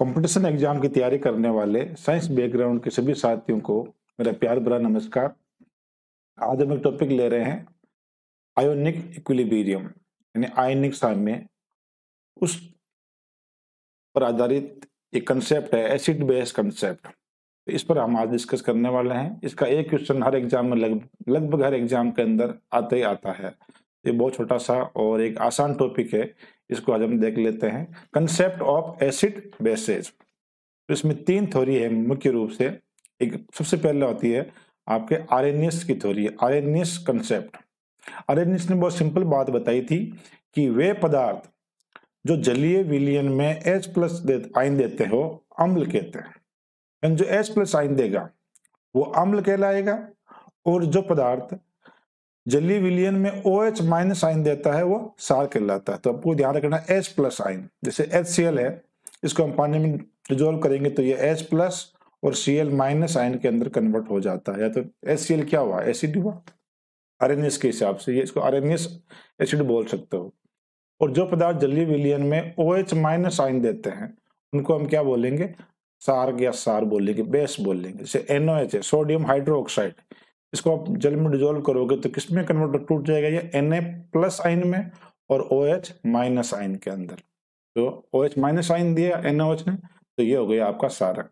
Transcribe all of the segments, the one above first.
Competition exam की तैयारी करने वाले साइंस बैकग्राउंड के सभी साथियों को मेरा प्यार भरा नमस्कार। आज हम एक टॉपिक ले रहे हैं आयोनिक इक्विलिब्रियम यानी आयनिक साम्य। उस पर आधारित एक कंसेप्ट है एसिड बेस कंसेप्ट। तो इस पर हम आज डिस्कस करने वाले हैं। इसका एक क्वेश्चन हर एग्जाम में लगभग हर एग्जाम के अंदर आता ही आता है। ये बहुत छोटा सा और एक आसान टॉपिक है। इसको आज हम देख लेते हैं। Concept of acid bases. तो इसमें तीन थ्योरी है मुख्य रूप से। एक सबसे पहले होती है आपके आर्रेनियस की थ्योरी, आर्रेनियस कंसेप्ट। आर्रेनियस ने बहुत सिंपल बात बताई थी कि वे पदार्थ जो जलीय विलयन में H+ आयन देते हो अम्ल कहते हैं। यानी जो H+ आयन देगा वो अम्ल कहलाएगा, और जो पदार्थ जलीय विलयन में OH- आयन देता है वो क्षार कहलाता है। तो आपको ध्यान रखना H+ आयन, जैसे HCl है, इसको हम पानी में डिजोल्व करेंगे तो ये H+ और Cl- आयन के अंदर कन्वर्ट हो जाता है। या तो HCl क्या हुआ, एसिड हुआ आर्रेनियस के हिसाब से, ये इसको आर्रेनियस एसिड बोल सकते हो। और जो पदार्थ जलीय विलयन में OH- आयन देते हैं उनको हम क्या बोलेंगे, क्षार या क्षार बोलेंगे, बेस बोलेंगे। जैसे NOH है, सोडियम हाइड्रोक्साइड, इसको आप जल में डिजोल्व करोगे तो किसमें कन्वर्ट टूट जाएगा, ये Na+ आयन में और OH- आयन के अंदर। तो OH- आयन दिया NOH ने तो ये हो गया आपका क्षारक।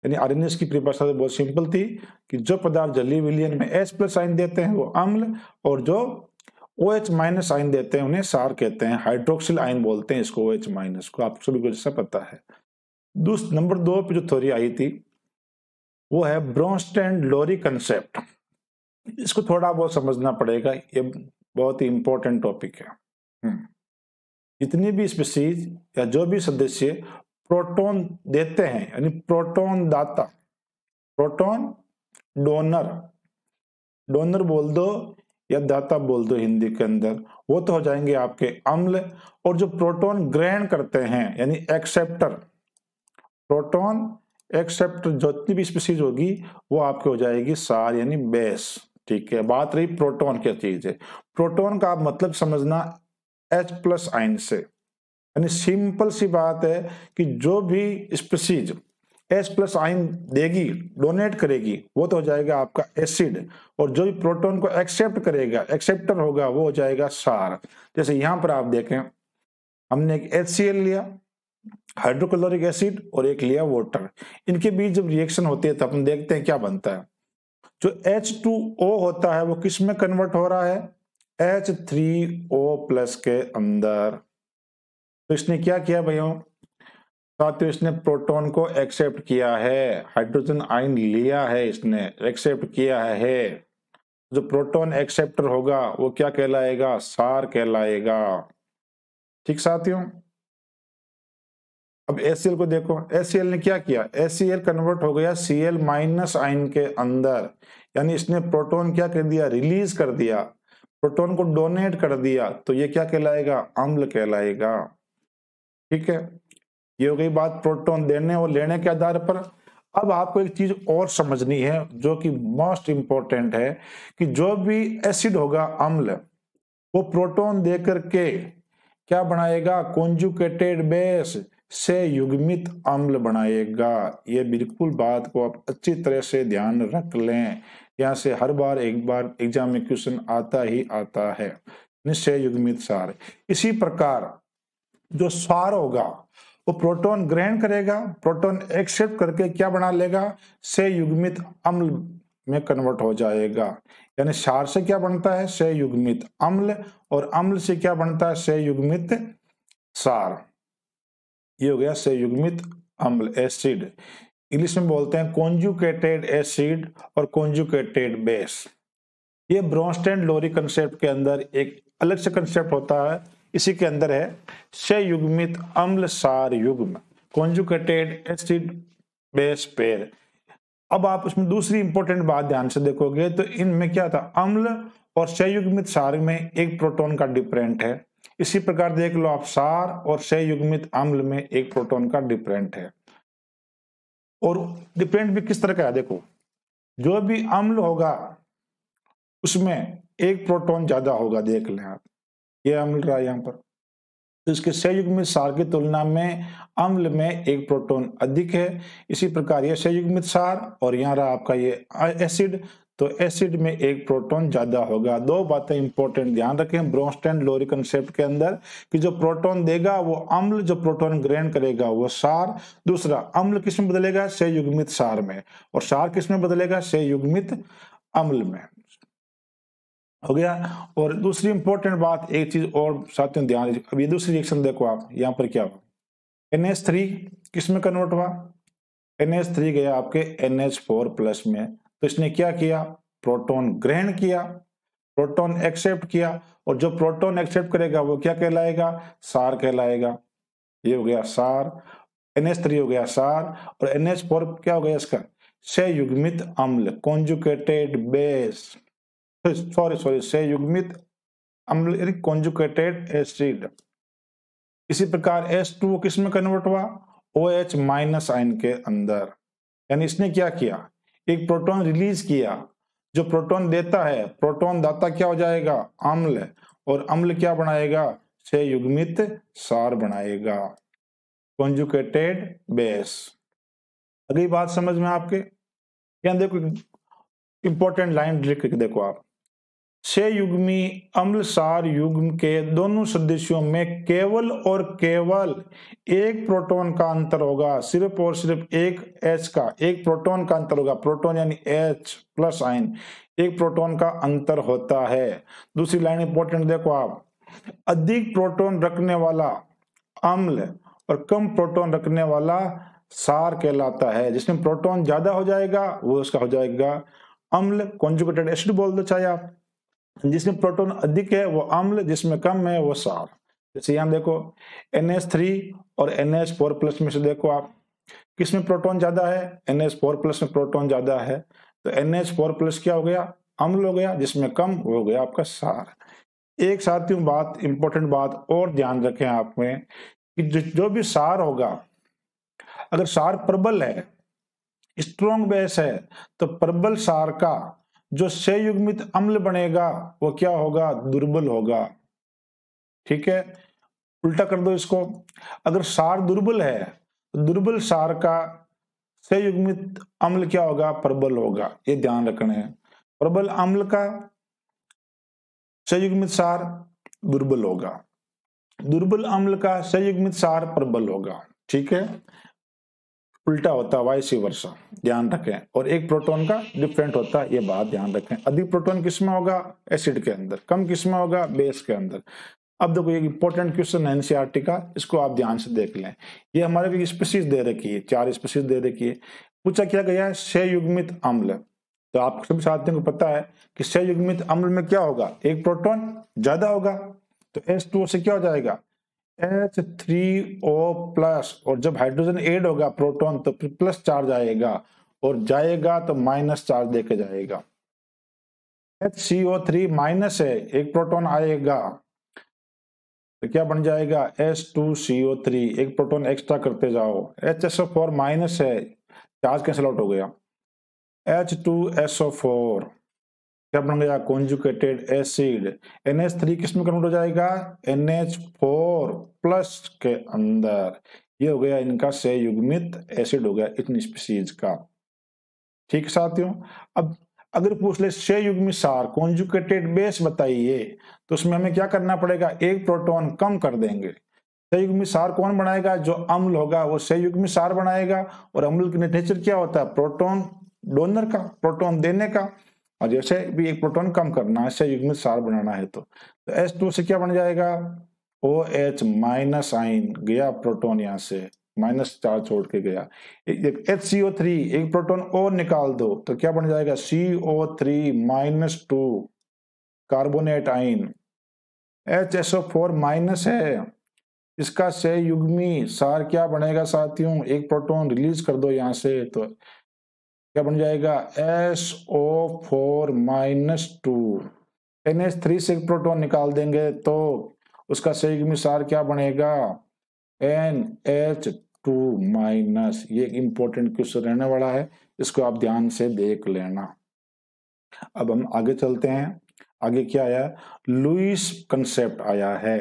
यानी आर्रेनियस की परिभाषा तो बहुत सिंपल थी कि जो पदार्थ जलीय विलयन में H+ आयन देते हैं वो अम्ल, और जो OH- आयन देते हैं उन्हें क्षार कहते हैं। हाइड्रोक्सिल आयन बोलते हैं इसको, OH- को आप सभी को जैसा पता है। नंबर 2 पे जो थ्योरी आई थी वो है ब्रोंस्टेन-लोरी कंसेप्ट। इसको थोड़ा बहुत समझना पड़ेगा, ये बहुत ही इंपॉर्टेंट टॉपिक है। जितनी भी स्पीशीज या जो भी सदस्य प्रोटॉन देते हैं, यानी प्रोटॉन दाता, प्रोटॉन डोनर, डोनर बोल दो या दाता बोल दो हिंदी के अंदर, वो तो हो जाएंगे आपके अम्ल। और जो प्रोटॉन ग्रहण करते हैं यानी एक्सेप्टर, प्रोटॉन एक्सेप्टर जितनी भी स्पीशीज होगी वो आपके हो जाएगी क्षार यानी बेस। ठीक है, बात रही प्रोटॉन क्या चीज है। प्रोटॉन का आप मतलब समझना H+ आयन से, यानी सिंपल सी बात है कि जो भी स्पीशीज H+ आयन देगी, डोनेट करेगी, वो तो हो जाएगा आपका एसिड। और जो भी प्रोटॉन को एक्सेप्ट करेगा, एक्सेप्टर होगा, वो हो जाएगा क्षार। जैसे यहां पर आप देखें, हमने एक HCl लिया, हाइड्रोक्लोरिक एसिड, और एक लिया वाटर। इनके बीच जब रिएक्शन होती है तो अपन देखते हैं क्या बनता है। जो H2O होता है वो किस में कन्वर्ट हो रहा है, H3O+ के अंदर। तो इसने क्या किया भैया साथियों, इसने प्रोटॉन को एक्सेप्ट किया है, हाइड्रोजन आयन लिया है, इसने एक्सेप्ट किया है। जो प्रोटॉन एक्सेप्टर होगा वो क्या कहलाएगा, क्षार कहलाएगा। ठीक साथियों, अब HCl को देखो, HCl ने क्या किया, HCl कन्वर्ट हो गया Cl- आयन के अंदर। यानी इसने प्रोटॉन क्या कर दिया, रिलीज कर दिया, प्रोटॉन को डोनेट कर दिया, तो ये क्या कहलाएगा, अम्ल कहलाएगा। ठीक है, ये हो गई बात प्रोटॉन देने और लेने के आधार पर। अब आपको एक चीज और समझनी है जो कि मोस्ट इंपॉर्टेंट है, कि जो भी एसिड होगा अम्ल, वो प्रोटॉन देकर के क्या बनाएगा, कॉन्जुगेटेड बेस से युग्मित अम्ल बनाएगा। ये बिल्कुल बात को आप अच्छी तरह से ध्यान रख लें, यहाँ से हर बार एक बार एग्जाम में क्वेश्चन आता ही आता है। निश्चय युग्मित क्षार। इसी प्रकार जो क्षार होगा वो प्रोटॉन ग्रहण करेगा, प्रोटॉन एक्सेप्ट करके क्या बना लेगा, से युग्मित अम्ल में कन्वर्ट हो जाएगा। यानी क्षार से क्या बनता है, से युग्मित अम्ल, और अम्ल से क्या बनता है, से युग्मित क्षार। ये हो गया से युग्मित अम्ल, एसिड। इंग्लिश में बोलते हैं कॉन्जुगेटेड एसिड और कॉन्जुगेटेड बेस। ये ब्रोंस्टेन-लोरी कंसेप्ट के अंदर एक अलग से कंसेप्ट होता है, इसी के अंदर है से युग्मित अम्ल क्षार युग्म, कॉन्जुगेटेड एसिड बेस पेयर। अब आप उसमें दूसरी इंपॉर्टेंट बात ध्यान से देखोगे तो इनमें क्या था, अम्ल और संयुग्मित क्षार में एक प्रोटॉन का डिफरेंट है। इसी प्रकार देख लो आप, क्षार और संयुग्मित अम्ल में एक प्रोटॉन का डिफरेंट है। और डिफरेंट भी किस तरह का है, देखो जो भी अम्ल होगा उसमें एक प्रोटॉन ज्यादा होगा, देख लें आप, ये अम्ल रहा यहां पर, तो इसके सहयुग्मित सार की तुलना में अम्ल में एक प्रोटॉन अधिक है। इसी प्रकार यह सहयुग्मित सार और यहाँ रहा आपका ये एसिड, तो एसिड में एक प्रोटॉन ज्यादा होगा। दो बातें इंपॉर्टेंट ध्यान रखें ब्रोंस्टेन-लोरी कंसेप्ट के अंदर कि जो प्रोटॉन देगा वो अम्ल, जो प्रोटॉन ग्रहण करेगा वो सार। दूसरा, अम्ल किस में बदलेगा? सहयुग्मित सार में, और सार किस में बदलेगा? सहयुग्मित अम्ल में। हो गया। और दूसरी इंपॉर्टेंट बात, एक चीज और साथियों ध्यान दीजिए, अब ये दूसरी रिएक्शन देखो आप, यहाँ पर क्या हुआ, NH3 किस में कन्वर्ट हुआ? NH3 गया आपके NH4+ में, तो इसने क्या किया? प्रोटॉन ग्रहण किया, प्रोटॉन एक्सेप्ट किया, और जो प्रोटॉन एक्सेप्ट करेगा वो क्या कहलाएगा? सार कहलाएगा। ये हो गया सार, NH3 हो गया सार, और NH4 क्या हो गया इसका? सहयुग्मित अम्ल, कॉन्जुगेटेड बेस, सॉरी सहयुग्मित अम्ल, कॉन्जुगेटेड एसिड। इसी प्रकार H2 किस में कन्वर्ट हुआ? OH- आयन के अंदर। यानी इसने क्या किया? एक प्रोटॉन रिलीज किया, जो प्रोटॉन देता है, प्रोटॉन दाता क्या हो जाएगा? अम्ल, और अम्ल क्या बनाएगा? सहयुग्मित सार बनाएगा, कॉन्जुगेटेड बेस। अगली बात समझ में आपके? यहाँ देखो इंपॉर्टेंट लाइन देखो आप, सहयुग्मी अम्ल सार युग्म के दोनों सदस्यों में केवल और केवल एक प्रोटॉन का अंतर होगा, सिर्फ और सिर्फ एक H का, एक प्रोटॉन का अंतर होगा। प्रोटॉन यानी H+ आयन, एक प्रोटॉन का अंतर होता है। दूसरी लाइन इंपॉर्टेंट देखो आप, अधिक प्रोटॉन रखने वाला अम्ल और कम प्रोटॉन रखने वाला सार कहलाता है। जिसमें प्रोटॉन ज्यादा हो जाएगा वो उसका हो जाएगा अम्ल, कॉन्जुगेटेड एसिड बोल दो चाहे आप। जिसमें प्रोटॉन अधिक है वो अम्ल, जिसमें कम है वो सार। जैसे यहाँ देखो NH3 और NH4+ में से देखो आप, किसमें प्रोटॉन ज्यादा है? NH4+ में प्रोटॉन ज्यादा है, तो NH4+ क्या हो गया? अम्ल हो गया, जिसमें कम हो गया आपका सार। एक साथियों बात, इंपॉर्टेंट बात और ध्यान रखें आप में कि जो भी सार होगा, अगर सार प्रबल है, स्ट्रॉन्ग बेस है, तो प्रबल सार का जो सहयुग्मित अम्ल बनेगा वो क्या होगा? दुर्बल होगा। ठीक है, उल्टा कर दो इसको, अगर सार दुर्बल है तो दुर्बल सार का सहयुग्मित अम्ल क्या होगा? प्रबल होगा। ये ध्यान रखना है, प्रबल अम्ल का सहयुग्मित सार दुर्बल होगा, दुर्बल अम्ल का सहयुग्मित सार प्रबल होगा। ठीक है, उल्टा होता है, वाइस वर्सा, ध्यान रखें। और एक प्रोटॉन का डिफरेंट होता है, ये बात ध्यान रखें। अधिक प्रोटॉन किसमें होगा? एसिड के अंदर, कम किसमें होगा? बेस के अंदर। अब देखो एक इंपॉर्टेंट क्वेश्चन है NCERT का, इसको आप ध्यान से देख लें। ये हमारे को स्पीशीज दे रखी है, 4 स्पीशीज दे रखी है। पूछा क्या गया है? सहयुग्मित अम्ल। तो आप सभी साथियों को पता है कि सहयुग्मित अम्ल में क्या होगा? एक प्रोटॉन ज्यादा होगा, तो H2O से क्या हो जाएगा? H3O+, और जब हाइड्रोजन ऐड होगा प्रोटॉन तो प्लस चार्ज आएगा, और जाएगा तो माइनस चार्ज देके जाएगा। HCO3 माइनस है, एक प्रोटॉन आएगा तो क्या बन जाएगा? H2CO3, एक प्रोटॉन एक्स्ट्रा करते जाओ। HSO4 माइनस है, चार्ज कैंसिल आउट हो गया। H2SO4 क्या बन गया? Conjugated acid. NH3 किस में कन्वर्ट हो जाएगा? NH4+ के अंदर। ये हो गया इनका सहयुग्मित एसिड, हो गया इन स्पीशीज का। ठीक साथियों, अब अगर पूछ ले सहयुग्मित सार कॉन्जुगेटेड बेस बताइए, तो उसमें हमें क्या करना पड़ेगा? एक प्रोटॉन कम कर देंगे। सहयुग्मित सार कौन बनाएगा? जो अम्ल होगा वो सहयुग्मित सार बनाएगा, और अम्ल की नेचर क्या होता है? प्रोटॉन डोनर का, प्रोटॉन देने का। और जैसे भी एक प्रोटॉन कम करना है, सहयुग्मित सार बनाना है, तो H2 से क्या बन जाएगा? OH- आयन गया प्रोटॉन, यहां से माइनस चार्ज छोड़ के गया। HCO3 एक प्रोटॉन और निकाल दो तो क्या बन जाएगा? CO3-2 carbonate ion. HSO4 minus है, इसका सहयुग्मी सार क्या बनेगा साथियों? एक प्रोटॉन रिलीज कर दो यहां से, तो क्या बन जाएगा? SO4-2। NH3 से एक प्रोटॉन निकाल देंगे तो उसका सहयुग्मी सार क्या बनेगा? NH2-। ये एक इंपॉर्टेंट क्वेश्चन रहने वाला है, इसको आप ध्यान से देख लेना। अब हम आगे चलते हैं। आगे क्या आया? लुईस कंसेप्ट आया है।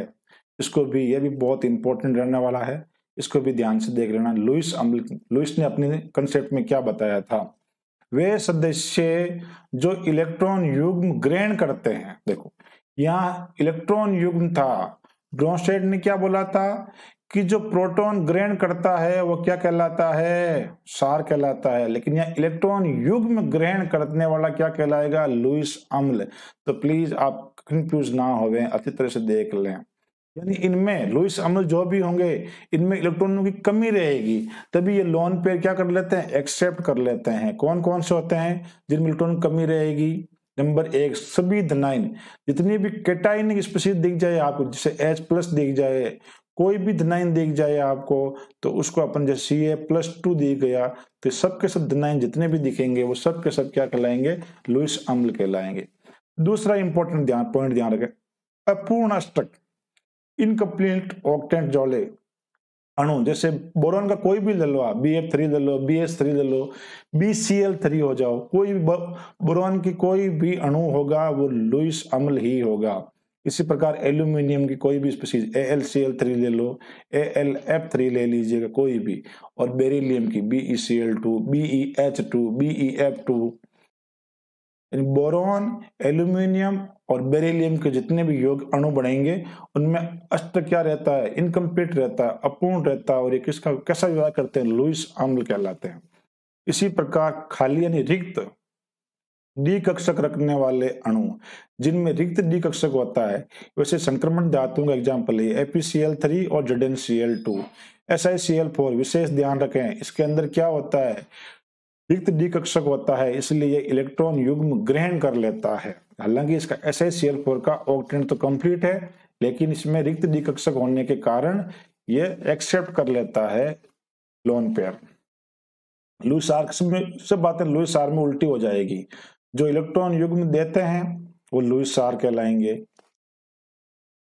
इसको भी, ये भी बहुत इंपॉर्टेंट रहने वाला है, इसको भी ध्यान से देख लेना। लुईस ने अपने कंसेप्ट में क्या बताया था, वे सदस्य जो इलेक्ट्रॉन युग्म ग्रहण करते हैं, देखो यहाँ इलेक्ट्रॉन युग्म था, ब्रोंस्टेड ने क्या बोला था कि जो प्रोटॉन ग्रहण करता है वो क्या कहलाता है, क्षार कहलाता है, लेकिन यहाँ इलेक्ट्रॉन युग्म ग्रहण करने वाला क्या कहलाएगा, लुईस अम्ल। तो प्लीज आप कंफ्यूज ना होवे, अच्छी तरह से देख लें। यानी इनमें लुईस अम्ल जो भी होंगे इनमें इलेक्ट्रॉनों की कमी रहेगी, तभी ये लोन पेयर क्या कर लेते हैं, एक्सेप्ट कर लेते हैं। कौन कौन से होते हैं जिनमें इलेक्ट्रॉन कमी रहेगी, नंबर 1 सभी धनायन, जितनी भी कैटायनिक स्पीशीज दिख जाए आपको, जैसे H+ दिख जाए, कोई भी धनायन दिख जाए आपको, तो उसको अपन जैसे Ca+2 दिख गया, तो सबके सब धनायन जितने भी दिखेंगे वो सब के सब क्या कहलाएंगे, लुईस अम्ल कहलाएंगे। दूसरा इंपॉर्टेंट पॉइंट ध्यान रखें, अपूर्ण अष्टक, इनकम्प्लीट ऑक्टेंट जोड़े अणु, जैसे बोरॉन का कोई भी ले लो आप, Bf3 ले लो, BH3 ले लो, BCl3 हो जाओ, कोई भी बोरॉन की कोई भी अणु होगा वो लुईस अम्ल ही होगा। इसी प्रकार एल्यूमिनियम की कोई भी स्पीशीज AlCl3 ले लो, AlF3 ले लीजिएगा कोई भी, और बेरिलियम की BeCl2, BeH2, BeF2, boron, aluminium और बेरिलियम के जितने भी योग अणु बनेंगे उनमें अष्ट क्या रहता है, इनकम्प्लीट रहता है, अपूर्ण रहता है, और ये किसका कैसा व्यवहार करते हैं, लुईस अम्ल कहलाते हैं। इसी प्रकार खाली यानी रिक्त डी कक्षक रखने वाले अणु, जिनमें रिक्त डी कक्षक होता है, वैसे संक्रमण धातुओं का एग्जाम्पल है FeCl3 और ZnCl2, SiCl4, विशेष ध्यान रखें इसके अंदर क्या होता है, रिक्त डी कक्षक होता है, इसलिए इलेक्ट्रॉन युग्म ग्रहण कर लेता है। हालांकि इसका SiCl4 का ऑक्टेंट तो कंप्लीट है, लेकिन इसमें रिक्त डी कक्षक होने के कारण ये एक्सेप्ट कर लेता है लोन पेयर। लुईस आर सब बातें लुईस आर में उल्टी हो जाएगी, जो इलेक्ट्रॉन युग्म देते हैं वो लुईस आर कहलाएंगे,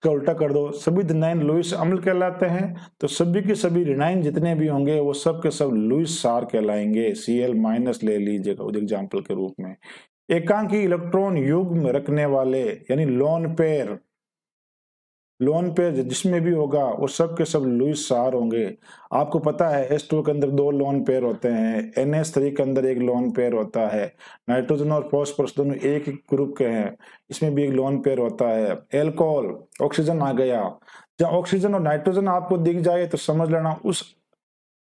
का उल्टा कर दो, सभी धनायन लुईस अम्ल कहलाते हैं, तो सभी के सभी ऋणायन जितने भी होंगे वो सब के सब लुईस सार कहलाएंगे। Cl- ले लीजिएगा एग्जाम्पल के रूप में। एकांकी इलेक्ट्रॉन युग्म रखने वाले यानी लोन पेयर जिसमें भी होगा वो सब के सब लुईस सार होंगे। आपको पता है H2 के अंदर 2 लोन पेयर होते हैं, NH3 के अंदर 1 लोन पेयर होता है, नाइट्रोजन और फॉस्फोरस दोनों एक ही ग्रुप के हैं, इसमें भी एक लोन पेयर होता है। एल्कोहल, ऑक्सीजन आ गया, जब ऑक्सीजन और नाइट्रोजन आपको दिख जाए तो समझ लेना उस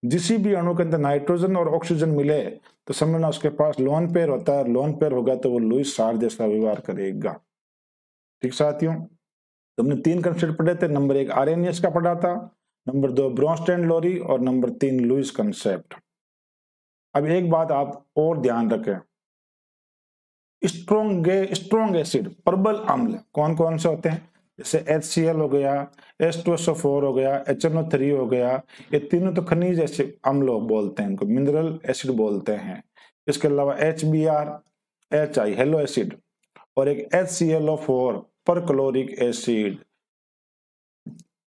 जिस भी अणु के अंदर नाइट्रोजन और ऑक्सीजन मिले तो समझना उसके पास लोन पेयर होता है, लोन पेयर होगा तो वो लुईस सार जैसा व्यवहार करेगा। ठीक साथियों, हमने 3 कंसेप्ट पढ़े थे, नंबर 1 आर्रेनियस का पढ़ा था, नंबर 2 ब्रोंस्टेड लोरी और नंबर 3 लुईस कंसेप्ट। अब एक बात आप और ध्यान रखें, स्ट्रॉन्ग एसिड प्रबल अम्ल कौन कौन से होते हैं, जैसे HCl हो गया, H2SO4 हो गया, HNO3 हो गया, ये तीनों तो खनिज एसिड अम्ल बोलते हैं, इनको मिनरल एसिड बोलते हैं। इसके अलावा HBr, HI हेलो एसिड, और एक HClO4 परक्लोरिक एसिड,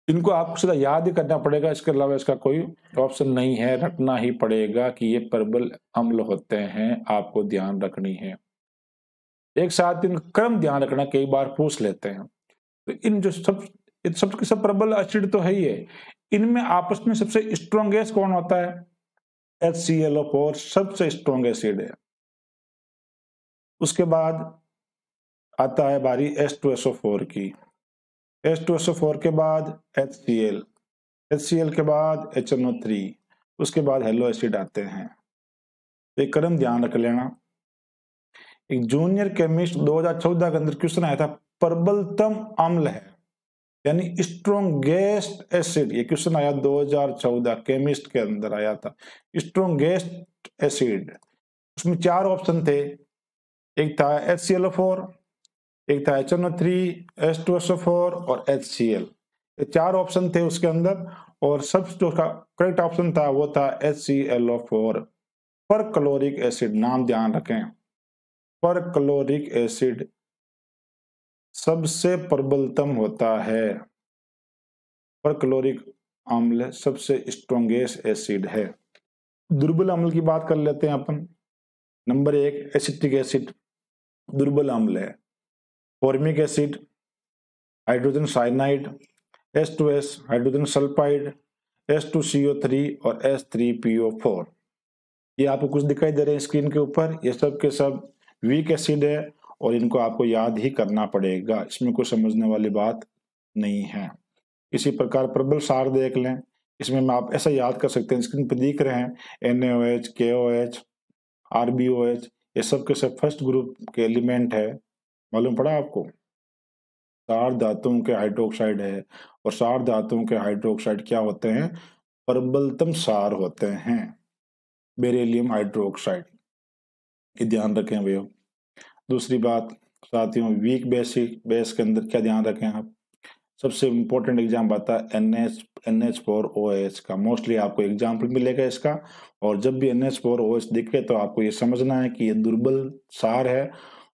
इनको आपको सीधा याद ही करना पड़ेगा, इसके अलावा इसका कोई ऑप्शन नहीं है, रखना ही पड़ेगा कि ये प्रबल अम्ल होते हैं, आपको ध्यान रखनी है। एक साथ इन क्रम ध्यान रखना, कई बार पूछ लेते हैं। तो इन जो सब प्रबल एसिड तो है ही है, इनमें आपस में सबसे स्ट्रॉन्गेस्ट कौन होता है, HClO4 सबसे स्ट्रॉन्ग एसिड है। उसके बाद आता है बारी H2SO4 की, H2SO4 के बाद HCl के बाद HNO3, उसके बाद हेलो एसिड आते हैं। एक क्रम ध्यान रख लेना। एक जूनियर केमिस्ट 2014 के अंदर क्वेश्चन आया था, प्रबलतम अम्ल है यानी स्ट्रॉन्गेस्ट एसिड, ये क्वेश्चन आया 2014 केमिस्ट के अंदर आया था, स्ट्रॉन्गेस्ट एसिड। उसमें 4 ऑप्शन थे, एक था HClO4, एक था HNO3, H2SO4 और HCl, ये 4 ऑप्शन थे उसके अंदर, और सब जो करेक्ट ऑप्शन था वो था HClO4 परक्लोरिक एसिड। नाम ध्यान रखें, परक्लोरिक एसिड सबसे प्रबलतम होता है, परक्लोरिक अम्ल सबसे स्ट्रॉन्गेस्ट एसिड है। दुर्बल अम्ल की बात कर लेते हैं अपन। नंबर 1 एसिटिक एसिड दुर्बल अम्ल है, formic acid, hydrogen cyanide, H2S hydrogen sulphide, H2CO3 और H3PO4। ये आपको कुछ दिखाई दे रहे हैं स्क्रीन के ऊपर, ये सब के सब वीक एसिड है और इनको आपको याद ही करना पड़ेगा, इसमें कोई समझने वाली बात नहीं है। इसी प्रकार प्रबल सार देख लें, इसमें में आप ऐसा याद कर सकते हैं, स्क्रीन पर दिख रहे हैं NaOH, KOH, RbOH, ये सब के सब फर्स्ट ग्रुप के एलिमेंट है। मालूम पड़ा आपको? सार धातुओं के हाइड्रोक्साइड है और सार धातुओं के हाइड्रोक्साइड क्या होते हैं? प्रबलतम सार होते हैं, बेरिलियम हाइड्रोक्साइड, ये ध्यान रखें भैया। दूसरी बात साथियों, वीक बेस के अंदर क्या ध्यान रखें आप? सबसे इंपॉर्टेंट एग्जाम आता है NH4OH का, मोस्टली आपको एग्जाम्पल मिलेगा इसका। और जब भी NH4OH दिखे तो आपको ये समझना है कि ये दुर्बल सार है,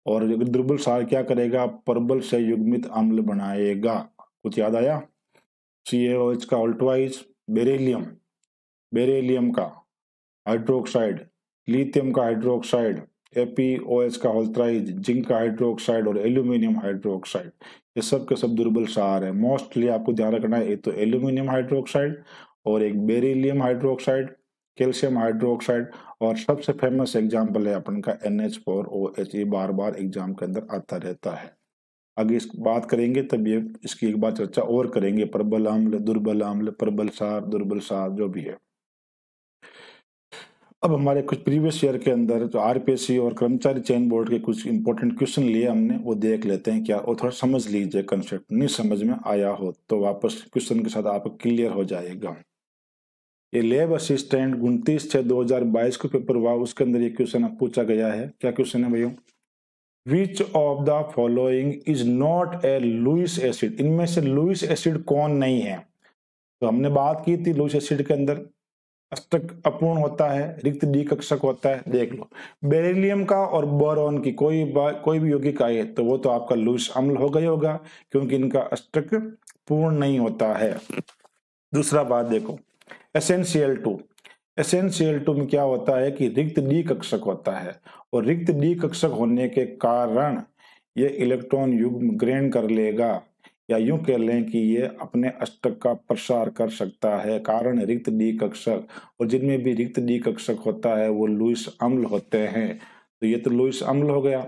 और दुर्बल सार क्या करेगा? प्रबल से युग्मित अम्ल बनाएगा। कुछ याद आया? CaOH का ऑल्टवाइज, बेरिलियम का हाइड्रोक्साइड, लिथियम का हाइड्रोक्साइड, FeOH का ऑल्टराइज, जिंक का हाइड्रोक्साइड और एल्यूमिनियम हाइड्रोक्साइड, ये सब के सब दुर्बल सार है। मोस्टली आपको ध्यान रखना है, एक तो एल्यूमिनियम हाइड्रोक्साइड और एक बेरिलियम हाइड्रोक्साइड, कैल्शियम हाइड्रोक्साइड, और सबसे फेमस एग्जाम्पल है अपन का NH4OH। ये बार बार एग्जाम के अंदर आता रहता है। आगे इस बात करेंगे तब ये इसकी एक बार चर्चा और करेंगे, प्रबल अम्ल, दुर्बल अम्ल, प्रबल सार, दुर्बल सार, जो भी है। अब हमारे कुछ प्रीवियस ईयर के अंदर जो RPSC और कर्मचारी चयन बोर्ड के कुछ इंपॉर्टेंट क्वेश्चन लिए हमने, वो देख लेते हैं क्या, और थोड़ा समझ लीजिए, कंसेप्ट नहीं समझ में आया हो तो वापस क्वेश्चन के साथ आपको क्लियर हो जाएगा। ये लैब असिस्टेंट 29/6/2022 को पेपर हुआ, उसके अंदर ये क्वेश्चन पूछा गया है। क्या क्वेश्चन है भैया? Which of the following is not a Lewis acid? इनमें से लुईस एसिड कौन नहीं है? तो हमने बात की थी लुईस एसिड के अंदर अष्टक अपूर्ण होता है, रिक्त डी कक्षक होता है। देख लो, बेरिलियम का और बोरॉन की कोई भी यौगिक आए तो वो तो आपका लुईस अम्ल हो गया होगा, क्योंकि इनका अष्टक पूर्ण नहीं होता है। दूसरा बात देखो, SnCl2 में क्या होता है कि रिक्त डी कक्षक होता है, और रिक्त डी कक्षक होने के कारण ये इलेक्ट्रॉन युग्म ग्रहण कर लेगा, या यूं कह लें कि ये अपने अष्टक का प्रसार कर सकता है, कारण रिक्त डी कक्षक। और जिनमें भी रिक्त डी कक्षक होता है वो लुईस अम्ल होते हैं। तो ये तो लुईस अम्ल हो गया,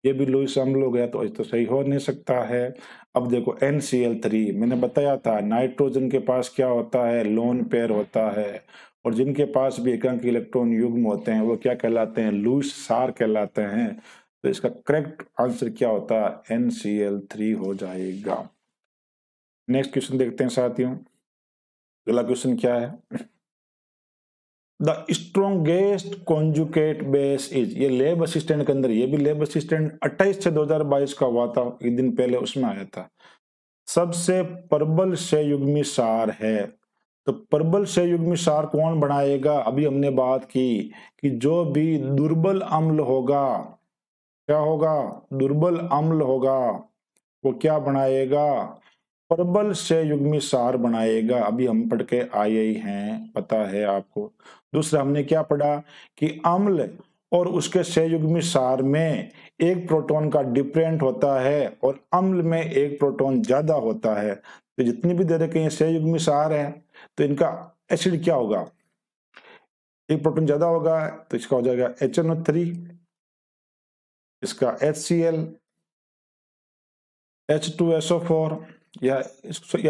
ये भी लुईस अम्ल हो गया, तो ये तो सही हो नहीं सकता है। अब देखो NCl3, मैंने बताया था नाइट्रोजन के पास क्या होता है? लोन पेयर होता है, और जिनके पास भी एकांक इलेक्ट्रॉन युग्म होते हैं वो क्या कहलाते हैं? लुईस सार कहलाते हैं। तो इसका करेक्ट आंसर क्या होता है? NCl3 हो जाएगा। नेक्स्ट क्वेश्चन देखते हैं साथियों। अगला क्वेश्चन क्या है? The strongest conjugate base is, ये लैब असिस्टेंट के अंदर, ये भी लैब असिस्टेंट 28/6/2022 का हुआ था, एक दिन पहले उसमें आया था। सबसे प्रबल संयुग्मी सार है, तो प्रबल संयुग्मी सार कौन बनाएगा? अभी हमने बात की कि जो भी दुर्बल अम्ल होगा, क्या होगा? दुर्बल अम्ल होगा, वो क्या बनाएगा? प्रबल संयुग्मी सार बनाएगा। अभी हम पढ़ के आए ही हैं, पता है आपको। दूसरा हमने क्या पढ़ा कि अम्ल और उसके संयुग्मी सार में एक प्रोटॉन का डिफरेंट होता है और अम्ल में एक प्रोटॉन ज्यादा होता है। तो जितनी भी दे रखे हैं संयुग्मी सार है, तो इनका एसिड क्या होगा? एक प्रोटॉन ज्यादा होगा तो इसका हो जाएगा HNO3, इसका HCl, H2SO4, या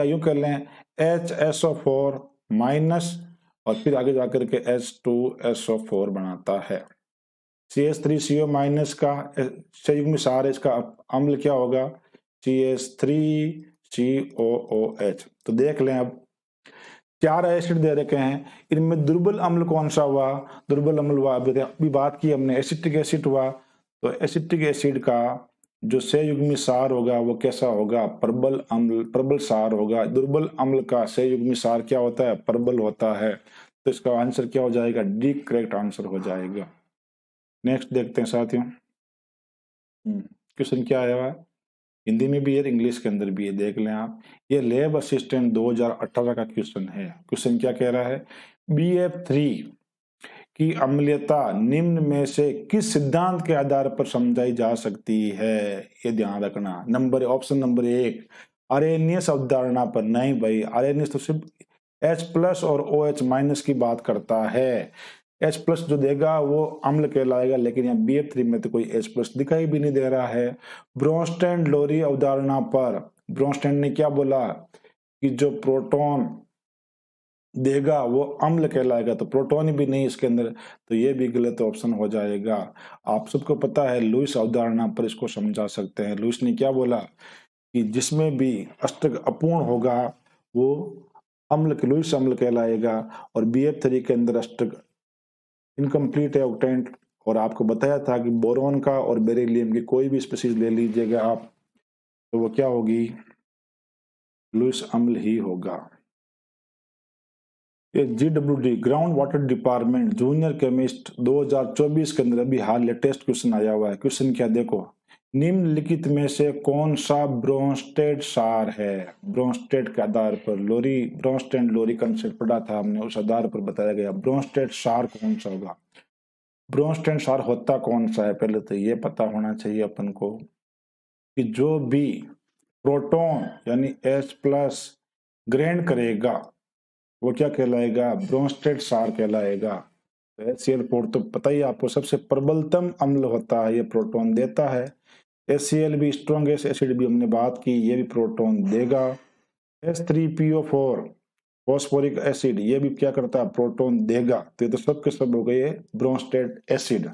यूं कर लें HSO4 माइनस, और फिर आगे जाकर के H2SO4 बनाता है। CH3CO माइनस का संयुग्मी सार है, इसका अम्ल क्या होगा? CH3COOH। तो देख लें, अब 4 एसिड दे रखे हैं, इनमें दुर्बल अम्ल कौन सा हुआ? दुर्बल अम्ल हुआ, अभी बात की हमने, एसिटिक एसिड हुआ। तो एसिटिक एसिड का जो संयुग्मी सार होगा वो कैसा होगा? प्रबल अम्ल, प्रबल सार होगा। दुर्बल अम्ल का संयुग्मी सार क्या होता है? प्रबल होता है। तो इसका आंसर क्या हो जाएगा? डी करेक्ट आंसर हो जाएगा। नेक्स्ट देखते हैं साथियों, क्वेश्चन क्या आया हुआ है, हिंदी में भी है, इंग्लिश के अंदर भी है, देख लें आप। ये लैब असिस्टेंट 2018 का क्वेश्चन है। क्वेश्चन क्या कह रहा है? BF3 की अम्लीयता निम्न में से किस सिद्धांत के आधार पर समझाई जा सकती है? ये ध्यान रखना। ऑप्शन नंबर 1 आर्हेनियस अवधारणा पर नहीं भाई, आर्हेनियस तो सिर्फ H+ और OH- की बात करता है। H+ जो देगा वो अम्ल कहलाएगा, लेकिन यहाँ BF3 में तो कोई H+ दिखाई भी नहीं दे रहा है। ब्रोंस्टेड लोरी अवधारणा पर ब्रोंस्टेड ने क्या बोला कि जो प्रोटॉन देगा वो अम्ल कहलाएगा, तो प्रोटॉन भी नहीं इसके अंदर, तो ये भी गलत ऑप्शन हो जाएगा। आप सबको पता है लुईस अवधारणा पर इसको समझा सकते हैं। लुईस ने क्या बोला कि जिसमें भी अष्टक अपूर्ण होगा वो लुईस अम्ल कहलाएगा, और BF3 के अंदर अष्टक इनकम्प्लीट है ऑक्टेंट। और आपको बताया था कि बोरॉन का और बेरिलियम की कोई भी स्पीशीज ले लीजिएगा आप, तो वो क्या होगी, लुईस अम्ल ही होगा। ये GWD ground water department junior chemist 2024 के अंदर अभी हाल लेटेस्ट क्वेश्चन आया हुआ है। क्वेश्चन क्या देखो, निम्नलिखित में से कौन सा ब्रोंस्टेड सार है। ब्रोंस्टेड के आधार पर लोरी, ब्रोंस्टेड लोरी कंसेप्ट पढ़ा था हमने, उस आधार पर बताया गया ब्रोंस्टेड सार कौन सा होगा। ब्रोंस्टेड सार होता कौन सा है, पहले तो ये पता होना चाहिए अपन को कि जो भी प्रोटॉन यानी H+ ग्रहण करेगा वो क्या कहलाएगा, ब्रोंस्टेड सार कहलाएगा। तो HCl तो पता ही आपको सबसे प्रबलतम अम्ल होता है, ये प्रोटॉन देता है। HCl भी स्ट्रॉन्गेस्ट एसिड भी हमने बात की, ये भी प्रोटॉन देगा। H3PO4 फॉस्फोरिक एसिड, ये भी क्या करता है, प्रोटॉन देगा। तो ये तो सब के सब हो गए ब्रोंस्टेड एसिड।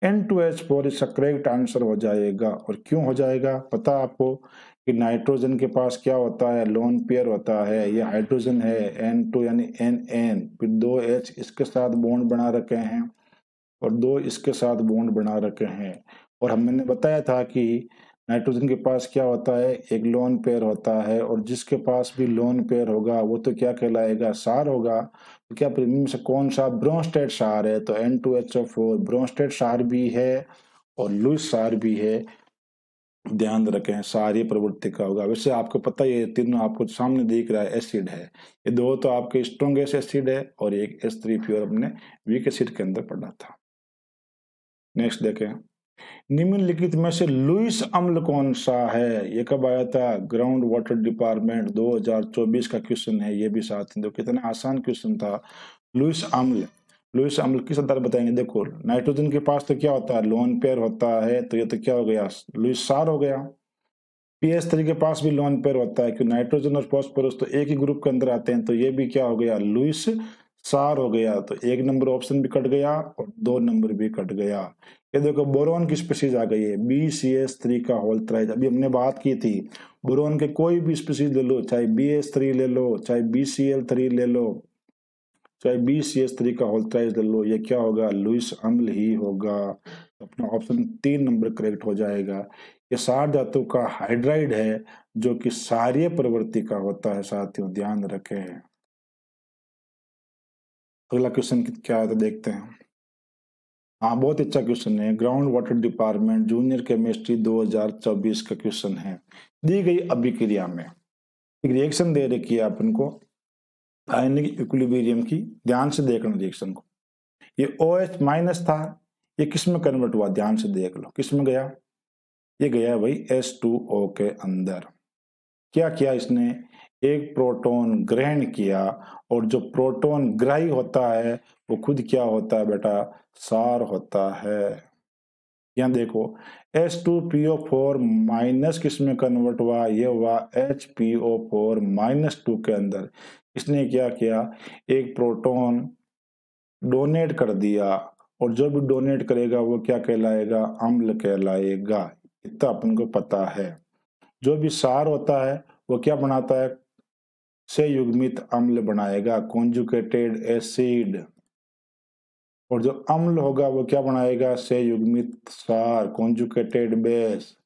N2H4 इसका करेक्ट आंसर हो जाएगा। और क्यों हो जाएगा पता आपको कि नाइट्रोजन के पास क्या होता है, लोन पेयर होता है, ये हाइड्रोजन है N2 यानी NN, फिर 2H इसके साथ बॉन्ड बना रखे हैं और 2 इसके साथ बॉन्ड बना रखे हैं। और हमने बताया था कि नाइट्रोजन के पास क्या होता है, एक लोन पेयर होता है, और जिसके पास भी लोन पेयर होगा वो तो क्या कहलाएगा, सार होगा। तो क्या इनमें से कौन सा ब्रोंस्टेड सार है, तो N2HO4 ब्रोंस्टेड सार भी है और लुईस सार भी है। ध्यान रखें सारी प्रवृत्ति का होगा। वैसे आपको पता है ये तीनों आपको सामने दिख रहा है एसिड है, ये दो तो आपके स्ट्रॉन्गेस्ट एसिड है और एक H3PO हमने वीक एसिड के अंदर पढ़ा था। नेक्स्ट देखें, निम्नलिखित में से लुईस अम्ल कौन सा है। ये कब आया था, ग्राउंड वाटर डिपार्टमेंट 2024 का क्वेश्चन है। ये भी साथ में, कितना आसान क्वेश्चन था। लुईस अम्ल, लुईस अम्ल किस आधार बताएंगे, देखो नाइट्रोजन के पास तो क्या होता है, लोन पेयर होता है, तो ये तो क्या हो गया, लुईस सार हो गया। PS3 के पास भी लोन पेयर होता है, क्योंकि नाइट्रोजन और फॉस्फोरस तो एक ही ग्रुप के अंदर आते हैं, तो ये भी क्या हो गया, लुईस सार हो गया। तो एक नंबर ऑप्शन भी कट गया और 2 नंबर भी कट गया। ये देखो बोरोन की स्पीशीज आ गई है, BCH3 का होल थ्राइज, अभी हमने बात की थी। बोरोन के कोई भी स्पीशीज ले लो, चाहे BH3 ले लो, चाहे BCl3 ले लो, चाहे BCH3 का होल थ्राइज ले लो, ये क्या होगा, लुईस अम्ल ही होगा। अपना ऑप्शन 3 नंबर करेक्ट हो जाएगा। ये सार धातु का हाइड्राइड है जो कि सारीय प्रवृत्ति का होता है साथियों, ध्यान रखें। अगला क्वेश्चन क्या है तो देखते हैं। हाँ बहुत अच्छा क्वेश्चन है, ground water department junior chemistry 2024 का क्वेश्चन है। दी गई अभिक्रिया में एक रिएक्शन दे रखी है अपन को आयनिक इक्विलिब्रियम की, ध्यान से देखना रिएक्शन को। ये OH- था, ये किस में कन्वर्ट हुआ, ध्यान से देख लो किस में गया, ये गया भाई H2O के अंदर। क्या किया इसने, एक प्रोटॉन ग्रहण किया, और जो प्रोटॉन ग्राही होता है वो खुद क्या होता है बेटा, सार होता है। यहाँ देखो H2PO4 माइनस किस में कन्वर्ट हुआ, ये हुआ HPO4-2 के अंदर। इसने क्या किया, एक प्रोटॉन डोनेट कर दिया, और जो भी डोनेट करेगा वो क्या कहलाएगा, अम्ल कहलाएगा। इतना अपन को पता है। जो भी सार होता है वो क्या बनाता है, से युग्मित अम्ल बनाएगा, कॉन्जुगेटेड एसिड। और जो अम्ल होगा वो क्या बनाएगा, से युग्मित सार, कॉन्जुगेटेड बेस।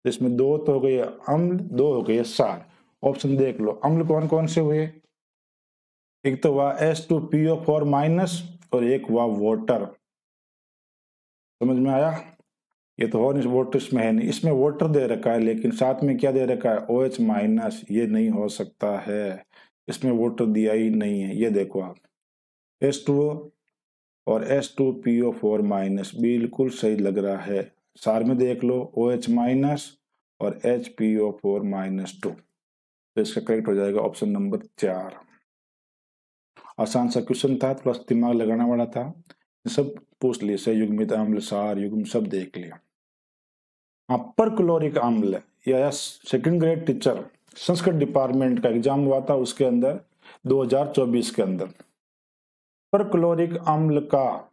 इसमें दो तो हो गए अम्ल, दो हो गए सार। ऑप्शन देख लो, अम्ल कौन कौन से हुए, एक तो हुआ H2PO4- और एक हुआ वाटर। समझ में आया, ये तो हो नहीं, वाटर इसमें है नहीं, इसमें वाटर दे रखा है लेकिन साथ में क्या दे रखा है, OH-, ये नहीं हो सकता है, इसमें वाटर दिया ही नहीं है। ये देखो आप H2O और H2PO4- बिल्कुल सही लग रहा है। सार में देख लो OH- और HPO4-2। तो इसका करेक्ट हो जाएगा ऑप्शन नंबर 4। आसान सा क्वेश्चन था, थोड़ा दिमाग लगाना वाला था, सब पूछ लिए, संयुग्मित अम्ल, सार युग्म सब देख लिया। अपर क्लोरिक अम्ल, या second grade teacher Sanskrit department का एग्जाम हुआ था, उसके अंदर 2024 के अंदर पर क्लोरिक अम्ल का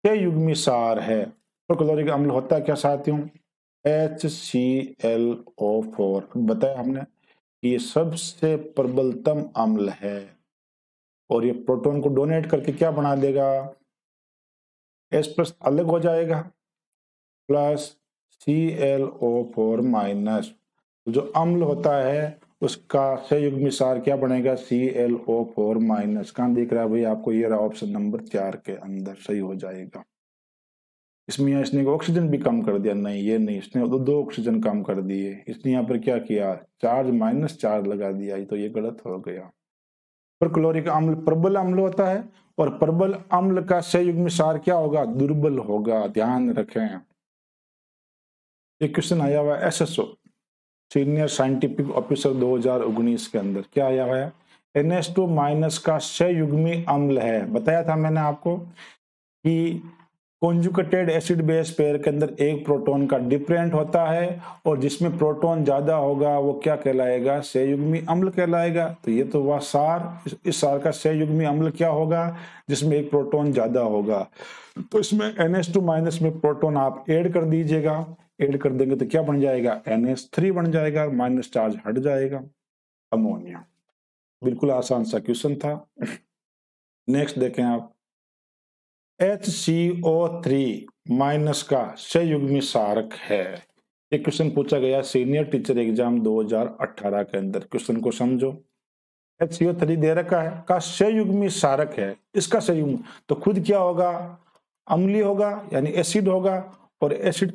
क्या युग्मी सार है। पर क्लोरिक अम्ल होता है क्या साथियों, HClO4। बताया हमने कि ये सबसे प्रबलतम अम्ल है और ये प्रोटॉन को डोनेट करके क्या बना देगा, H+ अलग हो जाएगा प्लस ClO4 माइनस। जो अम्ल होता है उसका संयुग्मी सार क्या बनेगा, ClO4 माइनस। कहाँ दिख रहा है भाई आपको, ये रहा ऑप्शन नंबर 4 के अंदर, सही हो जाएगा। इसमें इसने ऑक्सीजन भी कम कर दिया, नहीं ये नहीं, इसने दो ऑक्सीजन कम कर दिए, इसने यहाँ पर क्या किया, चार्ज माइनस चार्ज लगा दिया, तो ये गलत हो गया। पर क्लोरिक अम्ल प्रबल अम्ल होता है और प्रबल अम्ल का संयुग्मी सार क्या होगा, दुर्बल होगा, ध्यान रखें। एक क्वेश्चन आया हुआ है SSO सीनियर साइंटिफिक ऑफिसर 2019 के अंदर, क्या आया हुआ है, NH2 माइनस का संयुग्मी अम्ल है। बताया था मैंने आपको कि कॉन्जुगेटेड एसिड बेस पेयर के अंदर एक प्रोटॉन का डिफरेंट होता है और जिसमें प्रोटॉन ज्यादा होगा वो क्या कहलाएगा, संयुग्मी अम्ल कहलाएगा। तो ये तो वह सार, इस सार का संयुग्मी अम्ल क्या होगा, जिसमें एक प्रोटॉन ज्यादा होगा। तो इसमें NH2 माइनस में प्रोटॉन आप ऐड कर दीजिएगा, ऐड कर देंगे तो क्या बन जाएगा, NH3 बन जाएगा, माइनस चार्ज हट जाएगा, अमोनिया। बिल्कुल आसान सा क्वेश्चन था। नेक्स्ट देखें आप, HCO3 माइनस का संयुग्मी सारक है। एक क्वेश्चन पूछा गया सीनियर टीचर एग्जाम 2018 के अंदर, क्वेश्चन को समझो। HCO3 दे रखा है का संयुग्मी सारक है, इसका संयुग्म तो खुद क्या होगा, अम्लीय होगा यानी एसिड होगा, और एसिड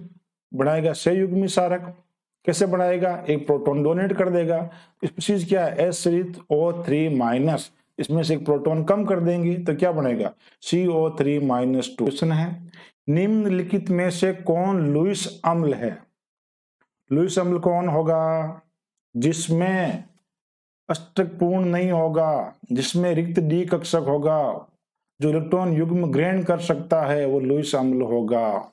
बनाएगा संयुग्मी सारक। कैसे बनाएगा, एक प्रोटॉन डोनेट कर देगा, स्पीशीज क्या है HCO3 माइनस, इसमें से एक प्रोटॉन कम कर देंगे तो क्या बनेगा CO3 माइनस 2। क्वेश्चन है, निम्नलिखित में से कौन लुईस अम्ल है। लुईस अम्ल कौन होगा, जिसमें अष्टक पूर्ण नहीं होगा, जिसमें रिक्त डी कक्षक होगा, जो इलेक्ट्रॉन युग्म ग्रहण कर सकता है, वो लुईस अम्ल होगा।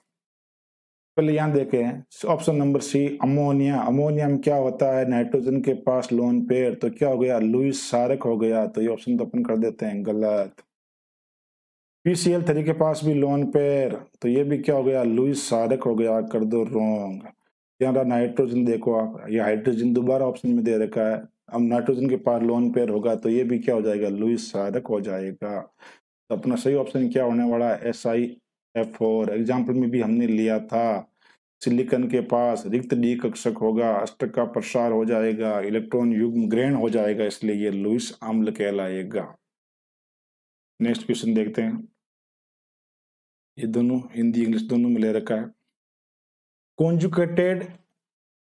पहले यहां देखें option number C ammonia. Ammonia में क्या होता है, नाइट्रोजन के पास लोन पेयर, तो क्या हो गया, लुईस सारक हो गया, तो ये ऑप्शन तो अपन कर देते हैं गलत। PCl3 के पास भी लोन पेयर, तो ये भी क्या हो गया, लुईस सारक हो गया, कर दो रोंग। यहाँ नाइट्रोजन देखो आप, ये हाइड्रोजन दोबारा ऑप्शन में दे रखा है, अब नाइट्रोजन के पास लोन पेयर होगा तो ये भी क्या हो जाएगा, लुईस सारक हो जाएगा। तो अपना सही ऑप्शन क्या होने वाला है, SiF4। एग्जाम्पल में भी हमने लिया था, सिलिकॉन के पास रिक्त डी कक्षक होगा, अष्टक का प्रसार हो जाएगा, इलेक्ट्रॉन युग्म ग्रहण हो जाएगा, इसलिए ये लुईस अम्ल कहलाएगा। नेक्स्ट क्वेश्चन देखते हैं, ये दोनों हिंदी इंग्लिश दोनों में ले रखा है। Conjugated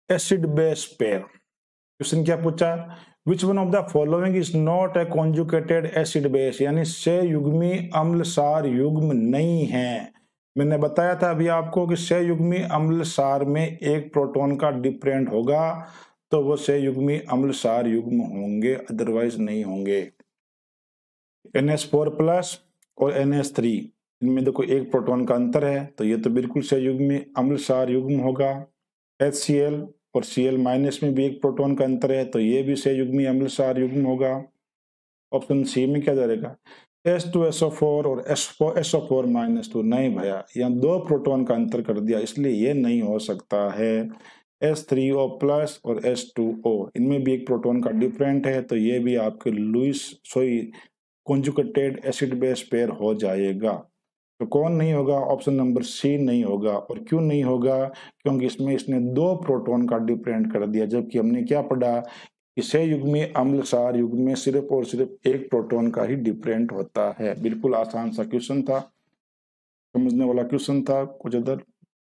acid base pair, question क्या पूछा, which one of the following is not A conjugated acid base, यानी संयुग्मी अम्ल सार युग्म नहीं है। मैंने बताया था अभी आपको कि संयुग्मी अम्ल सार में एक प्रोटॉन का डिफरेंट होगा तो वो संयुग्मी अम्ल सार युग्म होंगे, अदरवाइज नहीं होंगे। NH4+ और NH3, इनमें देखो एक प्रोटॉन का अंतर है, तो ये तो बिल्कुल संयुग्मी अम्ल सार युग्म होगा। HCl और Cl माइनस में भी एक प्रोटॉन का अंतर है, तो ये भी संयुग्मी अम्ल सार युग्म होगा। ऑप्शन C में क्या जाएगा, H2SO4 और SO4 माइनस 2, नहीं भैया यहाँ दो प्रोटॉन का अंतर कर दिया, इसलिए ये नहीं हो सकता है। H3O+ और H2O, इनमें भी एक प्रोटॉन का डिफरेंट है, तो ये भी आपके Lewis conjugated acid base pair हो जाएगा। तो कौन नहीं होगा, ऑप्शन नंबर C नहीं होगा। और क्यों नहीं होगा, क्योंकि इसमें इसने दो प्रोटॉन का डिफरेंट कर दिया, जबकि हमने क्या पढ़ा, संयुग्मी अम्ल सार युग्म में सिर्फ और सिर्फ एक प्रोटॉन का ही डिफरेंट होता है। बिल्कुल आसान सा क्वेश्चन था, समझने वाला क्वेश्चन था, कुछ ज्यादा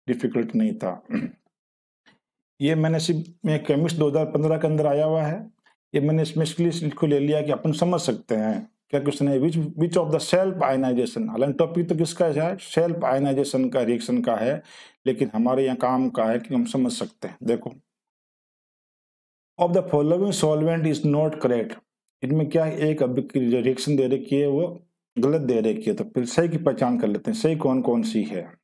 डिफिकल्ट नहीं था। ये मैंने सिर्फ केमिस्ट 2015 के अंदर आया हुआ है, ये मैंने इसमें इसको ले लिया कि अपन समझ सकते हैं क्या क्वेश्चन है, which of the self ionization. हालांकि टॉपिक तो किसका है, सेल्फ आयनाइजेशन का, रिएक्शन का है, लेकिन हमारे यहाँ काम का है कि हम समझ सकते हैं। देखो of the following solvent is not correct, इनमें क्या एक रिएक्शन दे रखी है वो गलत दे रखी है, तो फिर सही की पहचान कर लेते हैं, सही कौन कौन सी है।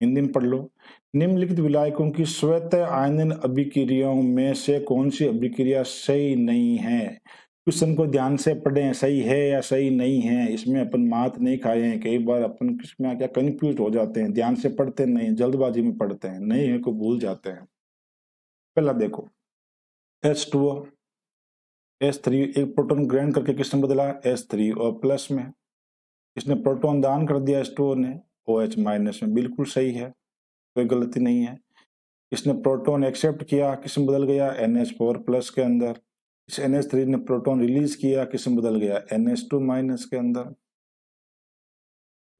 हिंदी में पढ़ लो। निम्नलिखित विलायकों की स्वतः आयनन अभिक्रियाओं में से कौन सी अभिक्रिया सही नहीं है। क्वेश्चन को ध्यान से पढ़ें, सही है या सही नहीं है, इसमें अपन मात नहीं खाए हैं। कई बार अपन इसमें क्या कंफ्यूज हो जाते हैं, ध्यान से पढ़ते नहीं, जल्दबाजी में पढ़ते हैं, नहीं है को भूल जाते हैं। पहला देखो H2O S3, एक प्रोटॉन ग्रहण करके किसने बदला S3 और प्लस में, इसने प्रोटॉन दान कर दिया H2O ने OH माइनस में, बिल्कुल सही है, कोई गलती नहीं है। इसने प्रोटॉन एक्सेप्ट किया, किसमें बदल गया NH4 प्लस के अंदर। इस NH3 ने प्रोटॉन रिलीज किया, किसमें बदल गया NH2 माइनस के अंदर।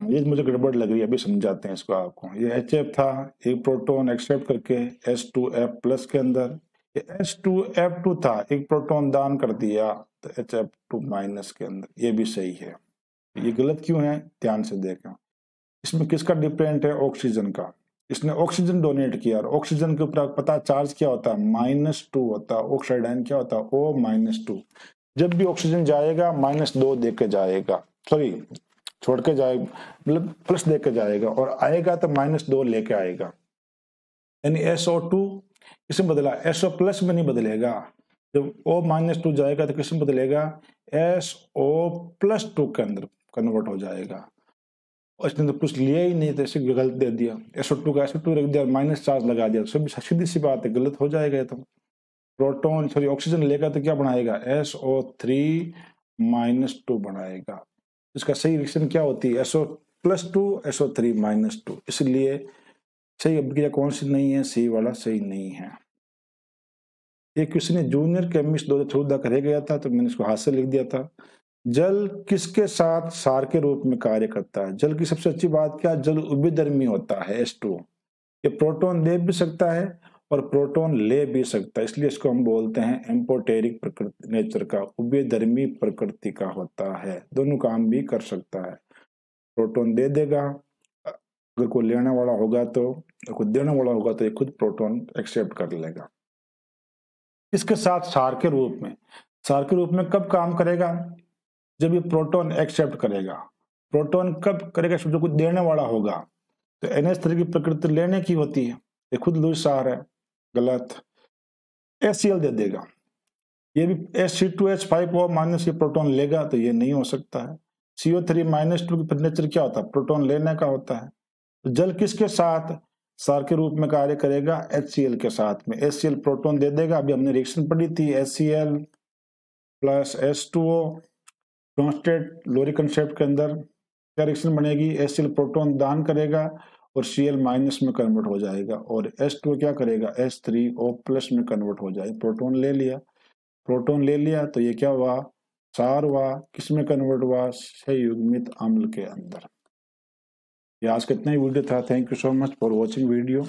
ये मुझे गड़बड़ लग रही है, अभी समझाते हैं इसको आपको। ये HF था, एक प्रोटॉन एक्सेप्ट करके H2F प्लस के अंदर, ये H2F2 था, एक प्रोटॉन दान कर दिया तो HF2 माइनस के अंदर, ये भी सही है। ये गलत क्यों है, ध्यान से देखें। इसमें किसका डिपेंडेंट है, ऑक्सीजन का। इसने ऑक्सीजन डोनेट किया और ऑक्सीजन के ऊपर पता चार्ज क्या होता है, -2 होता है। ऑक्साइड आयन क्या होता है, O-2। जब भी ऑक्सीजन जाएगा -2 दे के जाएगा, सॉरी छोड़ के जाएगा, मतलब प्लस दे के जाएगा, और आएगा तो -2 लेके आएगा। यानी SO2 किसमें बदला, SO प्लस में नहीं बदलेगा। जब O-2 जाएगा तो किसमें बदलेगा, SO+2 के अंदर कन्वर्ट हो जाएगा। उसने तो कुछ लिया ही नहीं, तो ऐसे गलत दे दिया, SO2 का SO2 रख दिया, माइनस चार्ज लगा दिया, सब सीधी सी बात है, गलत हो जाएगा। तो प्रोटॉन सॉरी ऑक्सीजन लेगा तो क्या बनाएगा, SO3-2 बनाएगा। इसका सही रिएक्शन क्या होती है, SO+2 SO3-2। इसलिए सही अभिक्रिया कौन सी नहीं है, सी वाला सही नहीं है। ये किसी ने जूनियर केमिस्ट 2014 करे गया था, तो मैंने इसको हाथ से लिख दिया था। जल किसके साथ सार के रूप में कार्य करता है। जल की सबसे अच्छी बात क्या, जल उभयधर्मी होता है H2O, ये प्रोटॉन दे भी सकता है और प्रोटॉन ले भी सकता है, इसलिए इसको हम बोलते हैं एम्पोटेरिक प्रकृति नेचर का, उभयधर्मी प्रकृति का होता है, दोनों काम भी कर सकता है। प्रोटॉन दे देगा, अगर कोई लेने वाला होगा तो, कोई देने वाला होगा तो ये खुद प्रोटॉन एक्सेप्ट कर लेगा। इसके साथ सार के रूप में, सार के रूप में कब काम करेगा, जब ये प्रोटॉन एक्सेप्ट करेगा। प्रोटॉन कब करेगा, जो कुछ देने वाला होगा। तो NH3 की प्रकृति लेने की होती है, ये खुद लूज सार है, गलत। HCl दे देगा, ये भी H2H5O- ये प्रोटॉन लेगा, तो ये नहीं हो सकता है। CO3-2 की नेचर क्या होता है, प्रोटॉन लेने का होता है। तो जल किसके साथ सार के रूप में कार्य करेगा, HCl के साथ में। HCl प्रोटॉन दे देगा, अभी हमने रिएक्शन पढ़ी थी, HCl प्लस H2O कॉन्स्टेंट लोरी कंसेप्ट के अंदर क्या रिएक्शन बनेगी, HCl प्रोटॉन दान करेगा और Cl माइनस में कन्वर्ट हो जाएगा, और H2O क्या करेगा, H3O प्लस में कन्वर्ट हो जाएगा। प्रोटॉन ले लिया, प्रोटॉन ले लिया तो ये क्या हुआ, सार हुआ, किसमें कन्वर्ट हुआ, संयुग्मित अम्ल के अंदर। ये आज कितना ही वीडियो था। Thank you so much for watching video.